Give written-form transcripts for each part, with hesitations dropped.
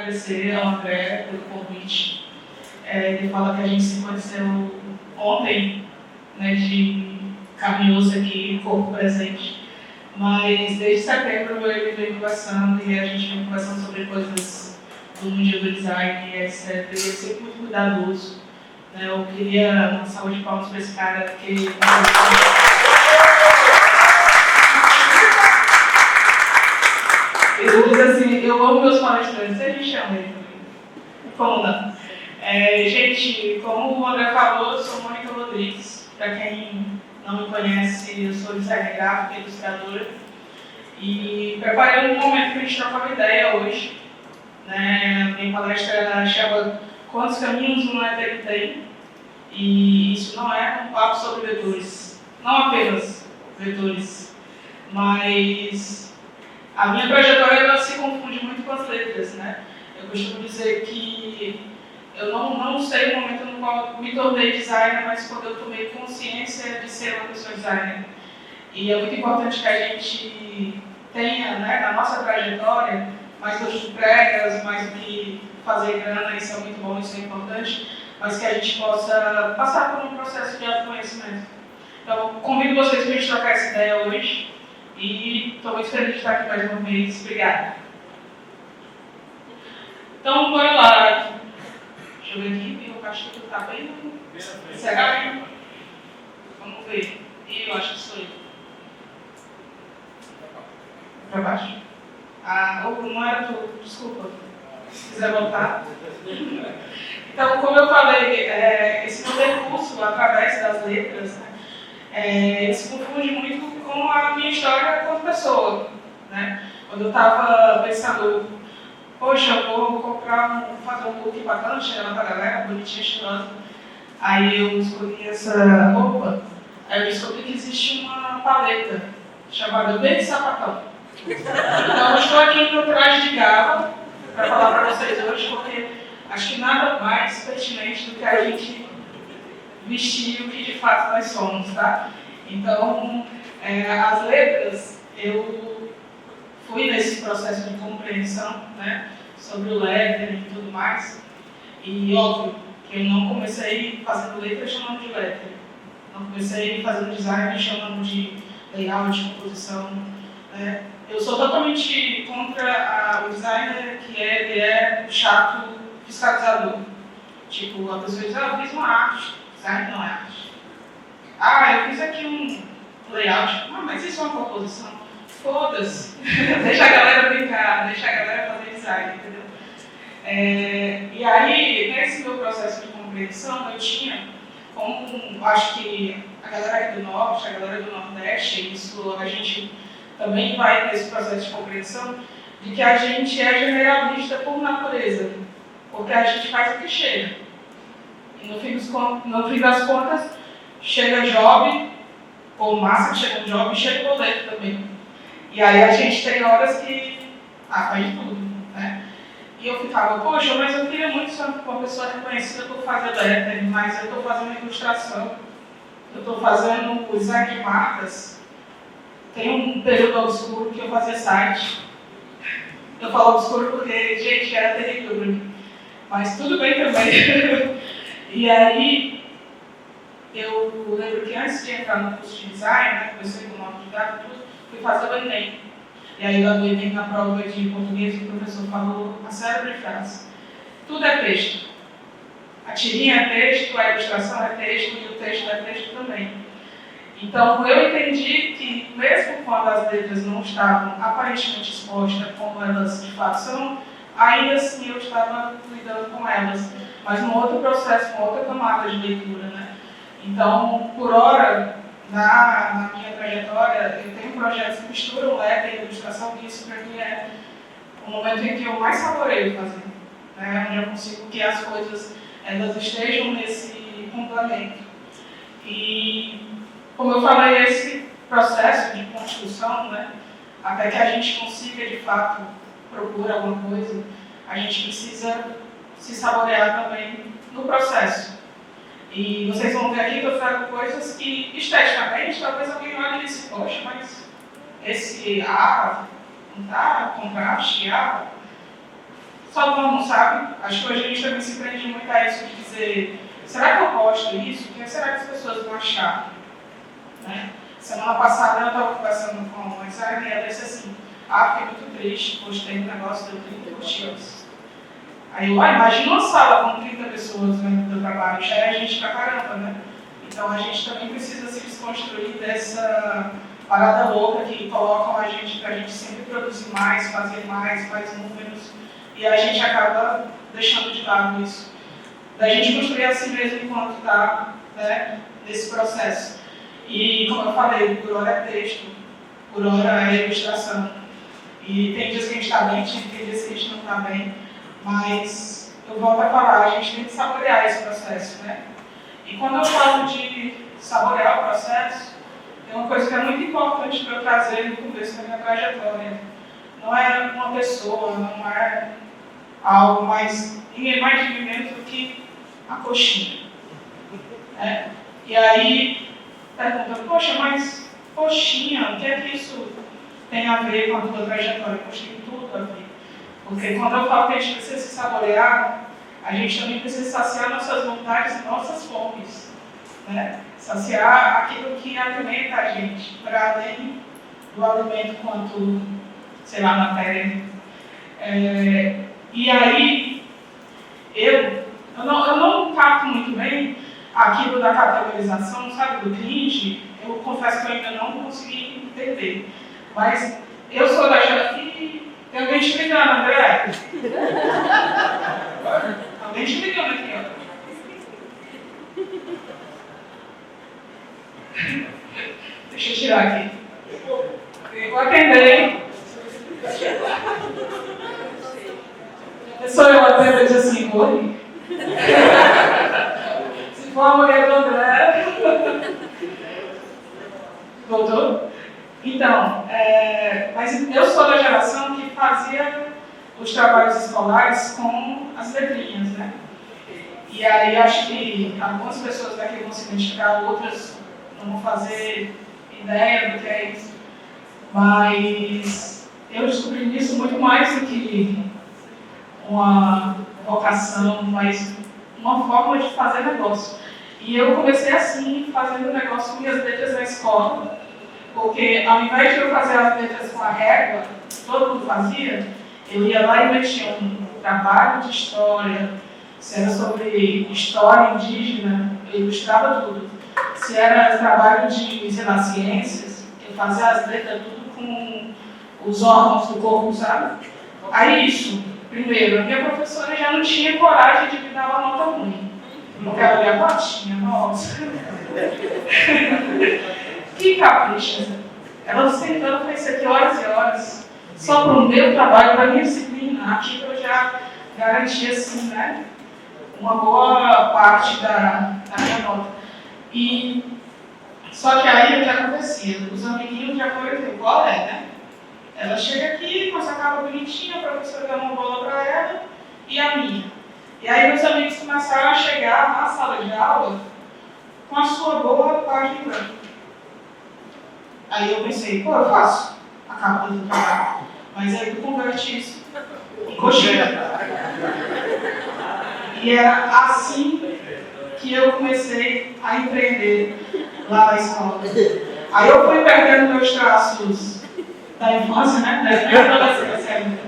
agradecer ao André pelo convite. Ele fala que a gente se conheceu ontem, né, de carne e osso aqui, corpo presente. Mas desde setembro ele vem conversando e a gente vem conversando sobre coisas do mundo do design e etc. Ele é sempre muito cuidadoso. Né? Eu queria uma salva de palmas para esse cara, porque ele diz assim, eu amo meus palestrantes, a gente ama ele também. Como não? Gente, como o André falou, eu sou Mônica Rodrigues. Para quem não me conhece, eu sou designer gráfica e ilustradora. E preparei um momento para a gente trocar uma ideia hoje. Né? Minha palestra chama Quantos Caminhos um Éter tem? E isso não é um papo sobre vetores. Não apenas vetores, mas a minha trajetória ela se confunde muito com as letras. Né? Eu costumo dizer que eu não sei o momento no qual me tornei designer, mas quando eu tomei consciência de ser uma pessoa designer. E é muito importante que a gente tenha, né, na nossa trajetória, mais do que entregas, mais do que fazer grana, isso é muito bom, isso é importante, mas que a gente possa passar por um processo de autoconhecimento. Então, convido vocês para a gente trocar essa ideia hoje e estou muito feliz de estar aqui mais uma vez. Obrigada. Então, bora lá. Deixa eu ver aqui, eu acho que está bem. Será que? Vamos ver. Eu acho que sou eu. Para baixo. Não era tudo, desculpa. Se quiser voltar. Então, como eu falei, esse meu percurso através das letras, né, se confunde muito com a minha história como pessoa. Né? Quando eu estava pensando, poxa, eu vou fazer um look bacana, chegar na galera, bonitinha, estilosa. Aí eu escolhi essa roupa, aí eu descobri que existe uma paleta chamada Verde Sapatão. Então eu estou aqui no traje de gala para falar para vocês hoje, porque acho que nada mais pertinente do que a gente vestir o que de fato nós somos, tá? Então, as letras, eu fui nesse processo de compreensão, né, sobre o lettering e tudo mais, e óbvio que eu não comecei fazendo letras chamando de lettering, não comecei fazendo design chamando de layout, de composição, né? Eu sou totalmente contra o designer que ele é chato fiscalizador. Tipo, a pessoa diz, eu fiz uma arte, design não é arte. Eu fiz aqui um layout, mas isso é uma composição. Foda-se, deixa a galera brincar, deixa a galera fazer design, entendeu? E aí, nesse meu processo de compreensão, eu tinha, como acho que a galera aqui do Norte, a galera do Nordeste, isso a gente também vai nesse processo de compreensão, de que a gente é generalista por natureza, porque a gente faz o que chega. E no fim das contas, chega job, ou massa que chega um job, e chega o boleto também. E aí a gente tem horas que faz tudo, né? E eu ficava, poxa, mas eu queria muito ser uma pessoa reconhecida por fazer lettering, mas eu estou fazendo ilustração, eu estou fazendo design de marcas. Tem um período obscuro que eu fazia site. Eu falo obscuro porque, gente, era terrível para mim. Mas tudo bem também. E aí, eu lembro que antes de entrar no curso de design, né, comecei com nome de dado e tudo, fui fazer o Enem. E aí, no Enem, na prova de português, o professor falou a célebre frase: tudo é texto. A tirinha é texto, a ilustração é texto e o texto é texto também. Então, eu entendi que, mesmo quando as letras não estavam aparentemente expostas como elas de fato são, ainda assim eu estava lidando com elas, mas num outro processo, uma outra camada de leitura. Né? Então, por hora, na minha trajetória, eu tenho projetos que misturam lettering e ilustração, que isso para mim é o momento em que eu mais saboreio fazer, né? Onde eu consigo que as coisas elas estejam nesse complemento. E, como eu falei, esse processo de construção, né, até que a gente consiga, de fato, propor alguma coisa, a gente precisa se saborear também no processo. E vocês vão ver aqui que eu trago coisas que, esteticamente, talvez alguém olhe e disse, poxa, mas esse não está contraste, só vamos, sabe? Acho que hoje a gente também se prende muito a isso de dizer, será que eu posto isso? O que será que as pessoas vão achar? Né? Semana passada eu estava conversando com uma Isara e ela disse assim, fiquei muito triste, postei um negócio, deu 30 curtidas. Aí eu, imagina uma sala com 30 pessoas dentro do trabalho, já é gente pra caramba, né? Então a gente também precisa se desconstruir dessa parada louca que colocam a gente pra gente sempre produzir mais, fazer mais números, e a gente acaba deixando de lado isso. Da gente construir assim mesmo enquanto está, né, nesse processo. E como eu falei, por hora é texto, por hora é ilustração. E tem dias que a gente está bem, tem dias que a gente não está bem, mas eu volto a falar, a gente tem que saborear esse processo, né? E quando eu falo de saborear o processo, tem uma coisa que é muito importante para eu trazer no começo da minha trajetória. Não é uma pessoa, não é algo mais, ninguém mais de menos do que a coxinha. Né? E aí, pergunta, poxa, mas coxinha, o que é que isso tem a ver com a tua trajetória? Poxa, tem tudo a ver. Porque quando eu falo que a gente precisa se saborear, a gente também precisa saciar nossas vontades e nossas fomes. Né? Saciar aquilo que alimenta a gente, para além do alimento quanto, sei lá, matéria. E aí, eu não capto muito bem aquilo da categorização, sabe, do cringe. Eu confesso que eu ainda não consegui entender. Mas eu sou da geração. Tem alguém te ligando, André? Alguém te ligando aqui, ó. Deixa eu tirar aqui. Eu vou atender, hein? Sou eu atendo e diz assim, oi. Se for a mulher do André. Voltou? Então, mas eu sou da geração que fazia os trabalhos escolares com as letrinhas, né? E aí acho que algumas pessoas daqui vão se identificar, outras não vão fazer ideia do que é isso. Mas eu descobri nisso muito mais do que uma vocação, mas uma forma de fazer negócio. E eu comecei assim, fazendo negócio com minhas letras na escola, porque ao invés de eu fazer as letras com a régua, todo mundo fazia, eu ia lá e metia um trabalho de história, se era sobre história indígena, eu ilustrava tudo. Se era trabalho de, sei lá, ciências, eu fazia as letras tudo com os órgãos do corpo, sabe? Aí isso, primeiro, a minha professora já não tinha coragem de me dar uma nota ruim. Porque ela me abatia, nossa. Que capricha. Ela sentando com isso aqui horas e horas, só para o meu trabalho, para a minha disciplina. Aqui eu já garantia, assim, né, uma boa parte da minha nota. E, só que aí o que acontecia? Os amiguinhos já foram ver qual é, né? Ela chega aqui, com essa capa bonitinha, a professora dá uma bola para ela e a minha. E aí meus amigos começaram a chegar na sala de aula com a sua boa página branca. Aí eu pensei, pô, eu faço a capa do trabalho. Mas aí eu converti isso em coxinha. E era assim que eu comecei a empreender lá na escola. Aí eu fui perdendo meus traços da infância, né? Da minha adolescência.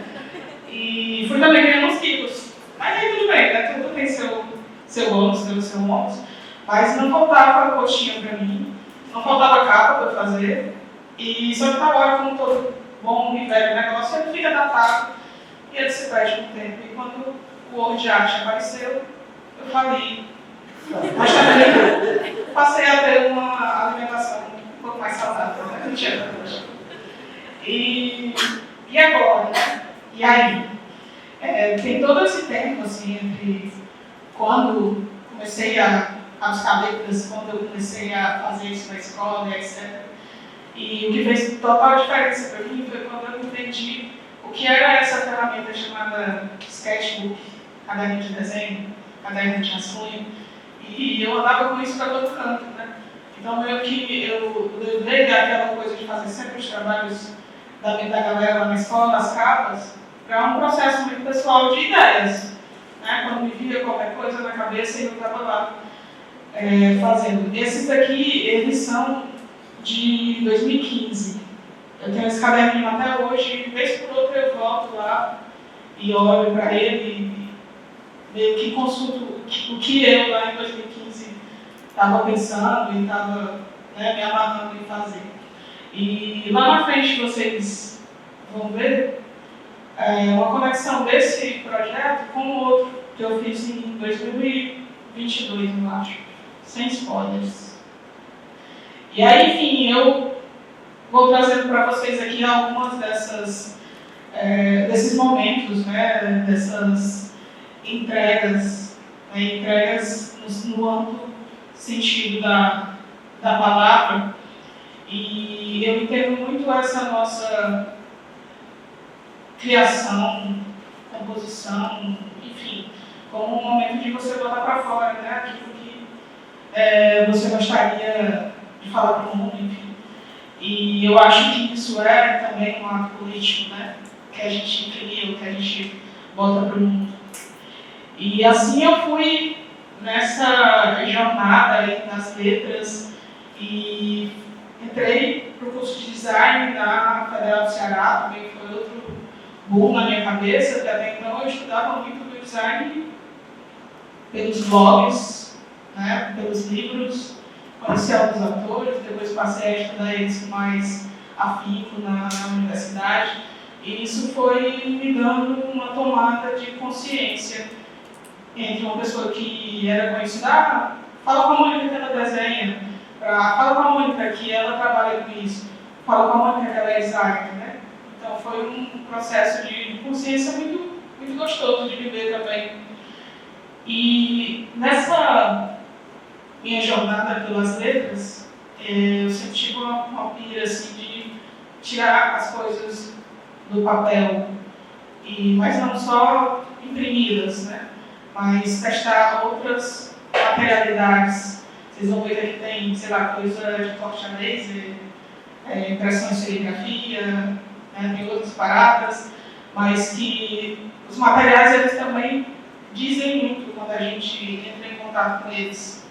E fui também ganhando uns quilos. Mas aí tudo bem, né? Tudo tem seu ônus, tem o seu ônus. Mas não faltava coxinha pra mim, não faltava capa pra eu fazer. E só que agora, como todo bom e velho negócio, ele fica datado e ele se perde com o tempo. E quando o Word Art apareceu, eu falei. Mas também passei a ter uma alimentação um pouco mais saudável, né? Não tinha tanta. E agora, né? E aí? Tem todo esse tempo, assim, entre quando comecei a buscar letras, quando eu comecei a fazer isso na escola, etc. E o que fez total diferença para mim foi quando eu entendi o que era essa ferramenta chamada sketchbook, caderno de desenho, caderno de rascunho. E eu andava com isso para todo canto, né? Então, meio que eu levei aquela coisa de fazer sempre os trabalhos da galera lá na escola, nas capas, para um processo muito pessoal de ideias. Né? Quando me via qualquer coisa na cabeça, eu estava lá fazendo. Esses daqui, eles são de 2015. Eu tenho esse caderninho até hoje, de vez por outra eu volto lá e olho para ele e meio que consulto o que eu lá em 2015 estava pensando e estava me amarrando em fazer. E lá na frente vocês vão ver uma conexão desse projeto com o outro que eu fiz em 2022, eu acho, sem spoilers. E aí, enfim, eu vou trazendo para vocês aqui algumas desses momentos, né, dessas entregas, entregas no amplo sentido da palavra. E eu entendo muito essa nossa criação, composição, enfim, como um momento de você botar para fora, né, aquilo que você gostaria de falar para o mundo, enfim. E eu acho que isso é também um ato político, né, que a gente cria, que a gente bota para o mundo. E assim eu fui nessa jornada aí das letras e entrei para o curso de design da Federal do Ceará, também foi outro boom na minha cabeça, porque até então eu estudava muito do design pelos blogs, né, pelos livros, conheci alguns autores, depois passei a estudar eles com mais afinco na universidade, e isso foi me dando uma tomada de consciência entre uma pessoa que era conhecida, fala com a Mônica que ela desenha, fala com a Mônica que ela trabalha com isso, fala com a Mônica que ela é designer, né? Então foi um processo de consciência muito, muito gostoso de viver também. E nessa minha jornada pelas letras, eu sempre tive uma pira assim, de tirar as coisas do papel, mas não só imprimidas, né? Mas testar outras materialidades. Vocês vão ver que aqui tem, sei lá, coisa de corte a laser, impressão em serigrafia, né, tem outras paradas, mas que os materiais eles também dizem muito quando a gente entra em contato com eles.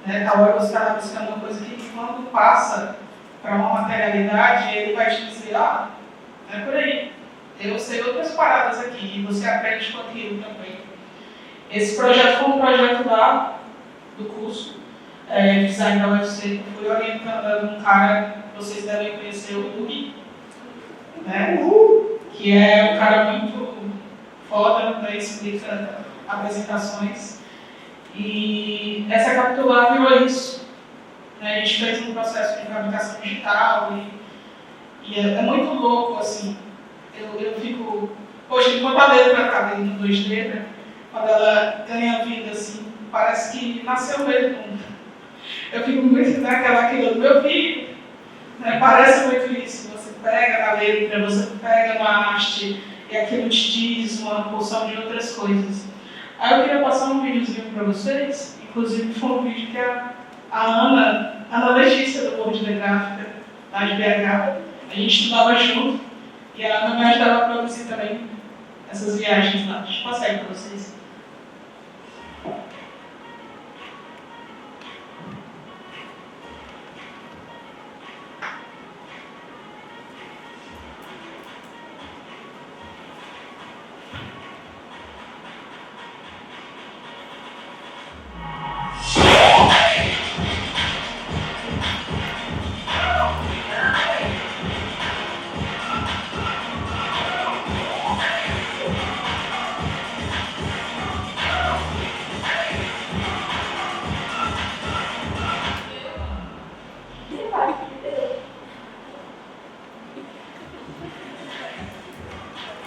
Né? Tal hora você está buscando uma coisa que quando passa para uma materialidade, ele vai te dizer, é por aí, eu sei outras paradas aqui, e você aprende com aquilo também. Esse projeto foi um projeto lá do curso de design da UFC, que eu fui orientando um cara que vocês devem conhecer, o Uri, né? Que é um cara muito foda, né? Explica apresentações. E essa capitular virou isso. Né? A gente fez um processo de fabricação digital e é muito louco, assim. Eu fico... Poxa, enquanto a letra está dentro do 2D, né? Quando ela ganha vida, assim, parece que nasceu mesmo. Eu fico muito naquilo do meu filho, né? Parece muito isso. Você pega na letra, você pega na arte, e aquilo te diz uma porção de outras coisas. Aí eu queria passar um videozinho para vocês, inclusive foi um vídeo que a Ana Letícia, do World de Gráfica, lá de BH, a gente estudava junto, e a Ana me ajudava a produzir também essas viagens lá. Deixa eu passar aí para vocês.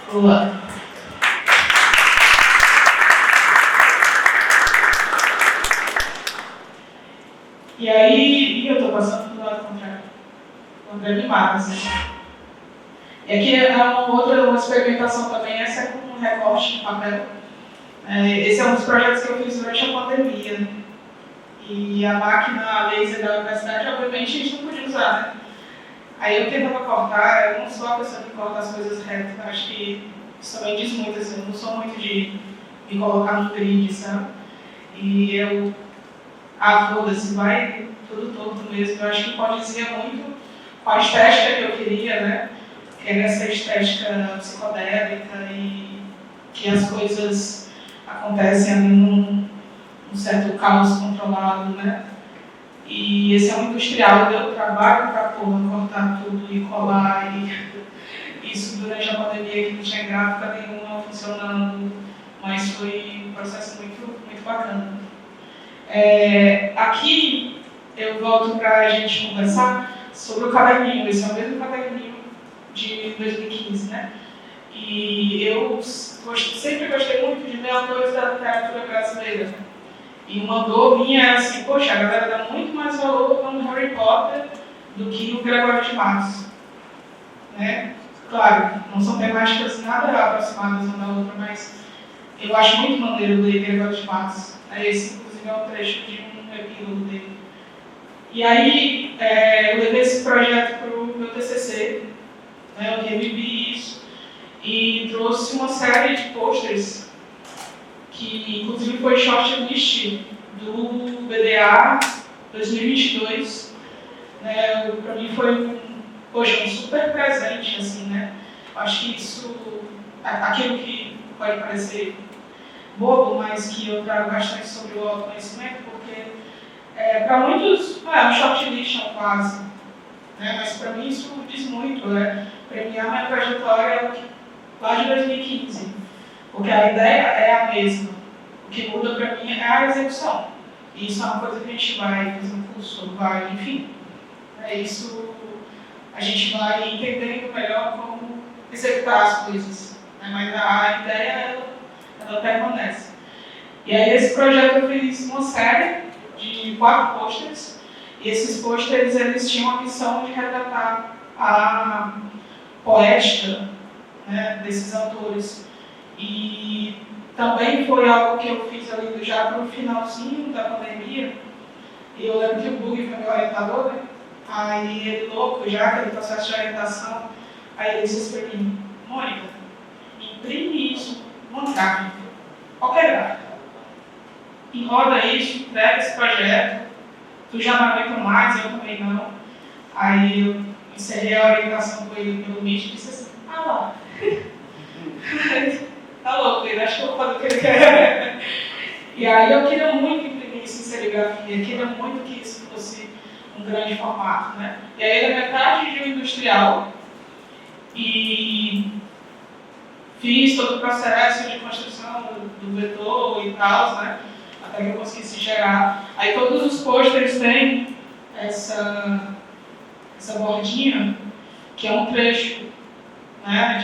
Boa. E aí, eu estou passando do lado contrário. Contra animadas, né? E aqui é uma experimentação também, essa é com um recorte de papel. Esse é um dos projetos que eu fiz durante a pandemia. E a máquina laser da universidade, obviamente, a gente não podia usar, né? Aí eu tentava cortar, eu não sou a pessoa que corta as coisas retas, acho que Isso também diz muito, assim, eu não sou muito de me colocar no grid, sabe? E eu, foda-se, vai tudo torto mesmo. Eu acho que pode dizer muito com a estética que eu queria, né? Que é essa estética psicodélica e que as coisas acontecem ali num certo caos controlado, né? E esse é um industrial, deu trabalho para cortar tudo e colar, e isso durante a pandemia que não tinha gráfica nenhuma funcionando, mas foi um processo muito bacana. Aqui eu volto para a gente conversar sobre o caderninho, esse é o mesmo caderninho de 2015, né? E eu sempre gostei muito de ler autores da literatura brasileira. E uma dor minha era assim, poxa, a galera dá muito mais valor no Harry Potter do que no Gregório de Matos. Né? Claro, não são temáticas nada aproximadas uma da outra, mas eu acho muito maneiro ler Gregório de Matos. Esse, inclusive, é um trecho de um epílogo dele. E aí, eu levei esse projeto para o meu TCC, né? Eu revivi isso e trouxe uma série de posters que inclusive foi shortlist do BDA 2022, né? Para mim foi um super presente, assim, né? Acho que isso, aquilo que pode parecer bobo, mas que eu trago bastante sobre o autoconhecimento, porque para muitos é um shortlist quase, né? Mas para mim isso diz muito, premiar minha trajetória lá de 2015. Porque a ideia é a mesma. O que muda para mim é a execução. E isso é uma coisa que a gente vai fazer um curso, vai, enfim. Isso a gente vai entendendo melhor como executar as coisas. Né? Mas a ideia, ela permanece. E aí, nesse projeto, eu fiz uma série de 4 posters. E esses posters, eles tinham a missão de retratar a poética, né, desses autores. E também foi algo que eu fiz ali já para o finalzinho da pandemia. E eu lembro que o Bug foi meu orientador, né? Aí ele, louco já, aquele processo de orientação, aí ele disse para mim: Mônica, imprime isso numa gráfica, qualquer gráfica. Enroda isso, pega esse projeto, tu já não aguenta mais, eu também não. Aí eu encerrei a orientação com ele pelo Meet e disse assim: lá. Tá louco, ele acha que eu vou fazer o que ele quer. E aí eu queria muito imprimir isso em serigrafia, queria muito que isso fosse um grande formato, né? E aí ele é metade de um industrial e fiz todo o processo de construção do vetor e tal, né? Até que eu conseguisse gerar. Aí todos os posters têm essa bordinha, que é um trecho, né,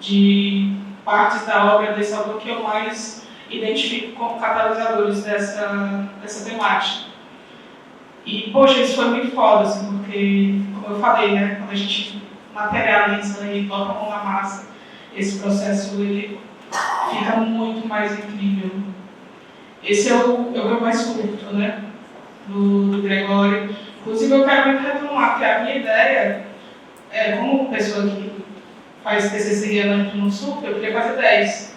de partes da obra desse autor que eu mais identifico como catalisadores dessa temática. E, poxa, isso foi muito foda, assim, porque, como eu falei, né, quando a gente materializa e bota a mão na massa, esse processo ele fica muito mais incrível. Esse é o meu mais curto, né, do Gregório. Inclusive, eu quero muito retomar, porque a minha ideia, como pessoa que faz TCC aqui no Sul, eu queria fazer 10.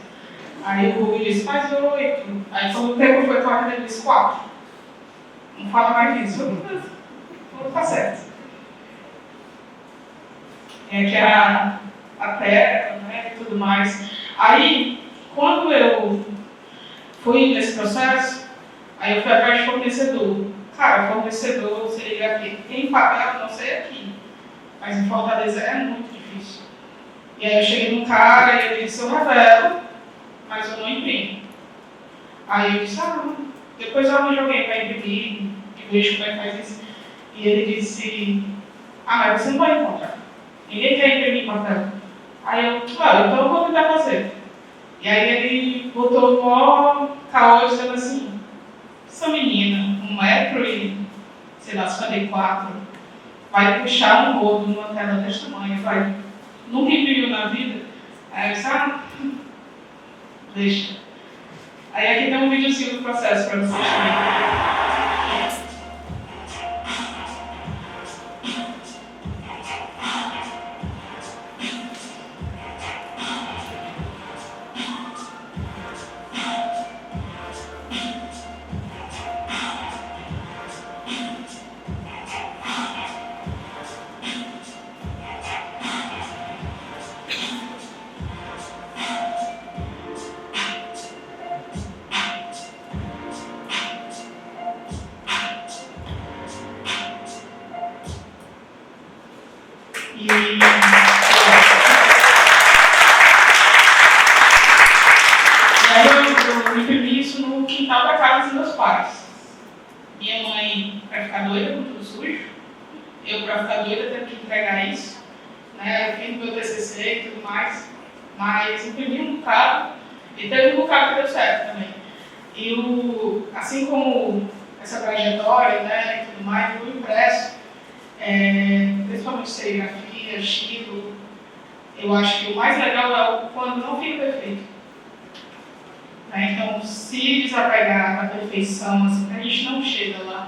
Aí o Google disse: faz 8. Aí, quando o tempo foi correndo, ele disse: 4. Não fala mais disso. Tudo tá certo. Que é a terra, né, e tudo mais. Aí, quando eu fui nesse processo, aí eu fui atrás de fornecedor. Cara, fornecedor seria aqui. Em papel, não sei aqui. Mas em Fortaleza é muito difícil. E aí eu cheguei num cara e ele disse: eu revelo, mas eu não imprimo. Aí eu disse: depois eu arranjo alguém para imprimir, que vejo como é que faz isso. E ele disse: mas você não vai encontrar. Ninguém quer imprimir papel. Aí eu, então eu vou tentar fazer. E aí ele botou o maior caô dizendo assim: essa menina, 1,54 m, vai puxar um rodo numa tela desse tamanho, vai. Nunca imprimiu na vida? Aí eu disse: deixa. Aí aqui tem um videozinho do processo para vocês verem. eu imprimi isso no quintal da casa dos meus pais. Minha mãe para ficar doida com tudo sujo, eu para ficar doida tendo que entregar isso, né? Eu fiz meu TCC e tudo mais, mas imprimi um bocado e teve um bocado que deu certo também. E assim como essa trajetória, né, e tudo mais, o impresso, principalmente serigrafia, estilo, eu acho que o mais legal é quando não fica perfeito. Né? Então, se desapegar da perfeição, assim, a gente não chega lá.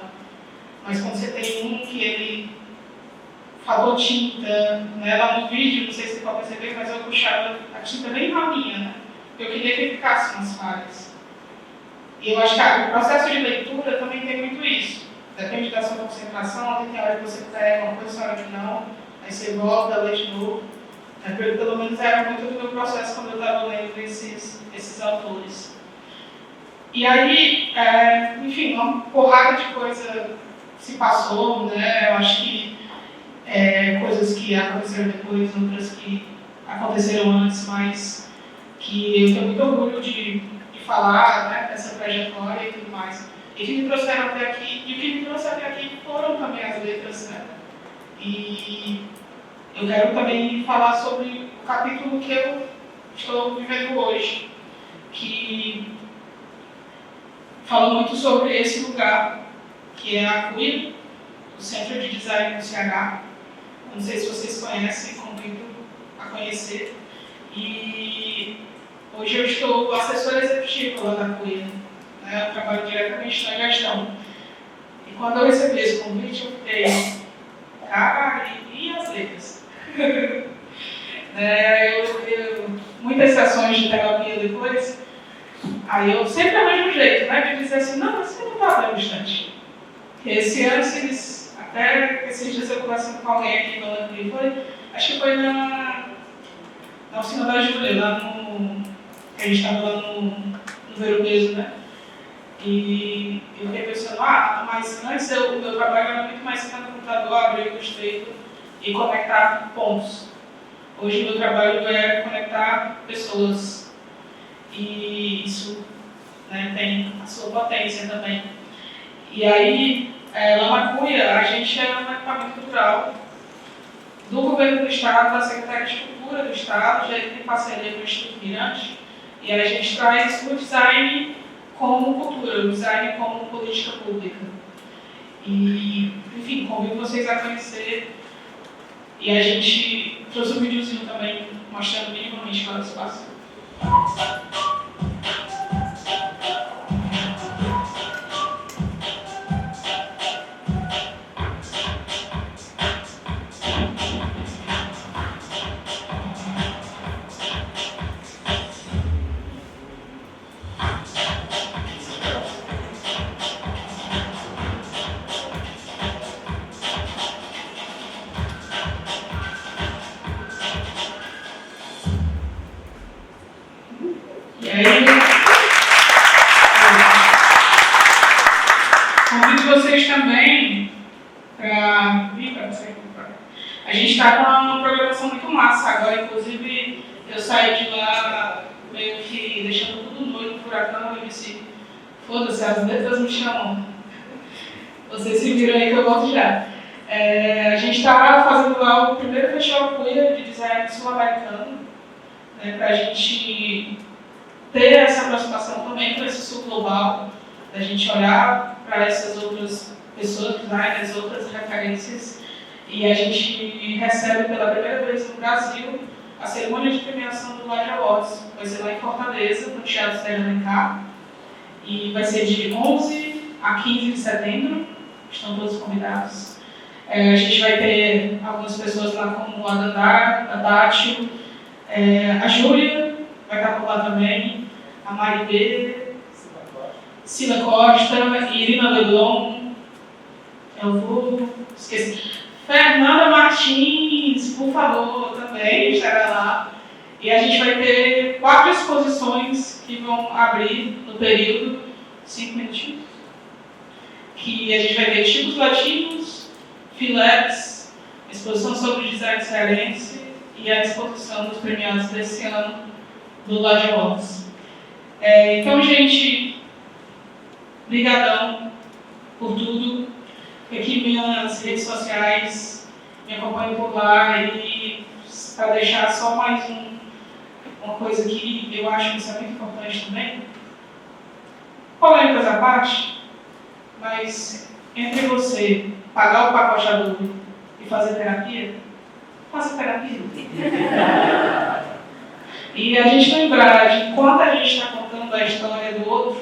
Mas quando você tem um que ele falou tinta, né, lá no vídeo, não sei se você pode perceber, mas eu puxava a tinta bem ralinha, né? Eu queria que ficasse umas falhas. E eu acho que o processo de leitura também tem muito isso. Depende da sua concentração, tem hora que você pega uma coisa, hora que não, aí você volta, lê de novo. Pelo menos era muito do meu processo quando eu estava lendo esses autores. E aí, enfim, uma porrada de coisa se passou, né? Eu acho que coisas que aconteceram depois, outras que aconteceram antes, mas que eu tenho muito orgulho de falar, né, dessa trajetória e tudo mais. E que me trouxeram até aqui, e o que me trouxe até aqui foram também as letras, né? E eu quero também falar sobre o capítulo que eu estou vivendo hoje, que fala muito sobre esse lugar, que é a CUIA, o Centro de Design do CH. Não sei se vocês conhecem, convido a conhecer. E hoje eu estou assessora executiva lá da CUIA, né? Eu trabalho diretamente na gestão. E quando eu recebi esse convite, eu fiquei, cara, e as letras? Muitas sessões de terapia depois, aí eu sempre arranjo um jeito, né, de dizer assim, não, você não está dando distante. Esse ano, até esses dias eu conversando com alguém aqui no Lampião, acho que foi na oficina da Júlia, lá que a gente estava lá no Ver o Peso, né? E eu fiquei pensando, mas antes o meu trabalho era muito mais ficar no computador, abrir o Illustrator e conectar pontos. Hoje o meu trabalho é conectar pessoas. E isso, né, tem a sua potência também. E aí, lá na CUIA, a gente é um equipamento cultural do Governo do Estado, da Secretaria de Cultura do Estado, já tem parceria com o Instituto Mirante, e a gente traz o design como cultura, o design como política pública. E, enfim, convido vocês a conhecer. E a gente trouxe um videozinho também, mostrando minimamente qual é o espaço. E aí, convido vocês também para vir para você. A gente está com uma programação muito massa agora, inclusive eu saí de lá meio que deixando tudo novo no furacão e disse, foda-se, as letras me chamam. Vocês se viram aí que eu volto já. A gente está fazendo lá o primeiro festival queer de design sul-americano, né, para a gente ter essa aproximação também com esse sul global, da gente olhar para essas outras pessoas, designers, outras referências, e a gente recebe pela primeira vez no Brasil a cerimônia de premiação do Live Awards. Vai ser lá em Fortaleza, no Teatro Sérgio Alencar, e vai ser de 11 a 15 de setembro, estão todos convidados. A gente vai ter algumas pessoas lá como a Dandara, a Dátil, a Júlia vai estar por lá também, a Mari B, Sila Costa, Irina Leblon, eu vou esquecer. Fernanda Martins, por favor, também estará lá. E a gente vai ter 4 exposições que vão abrir no período, 5 minutinhos, que a gente vai ter tipos latinos, Filex, exposição sobre design cearense e a exposição dos premiados desse ano do Live Awards. Então, gente, brigadão por tudo. Aqui minhas redes sociais, me acompanhem por lá. E para deixar só mais uma coisa aqui, eu acho que isso é muito importante também. Polêmicas à parte, mas entre você pagar o pacote adulto e fazer terapia, faça terapia. E a gente lembrar de quanto a gente está contando a história do outro,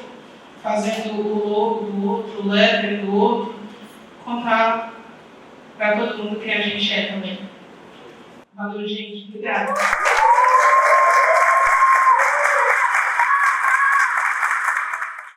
fazendo o logo do outro, o lettering do outro, contar para todo mundo quem a gente é também. Valeu, gente. Obrigada.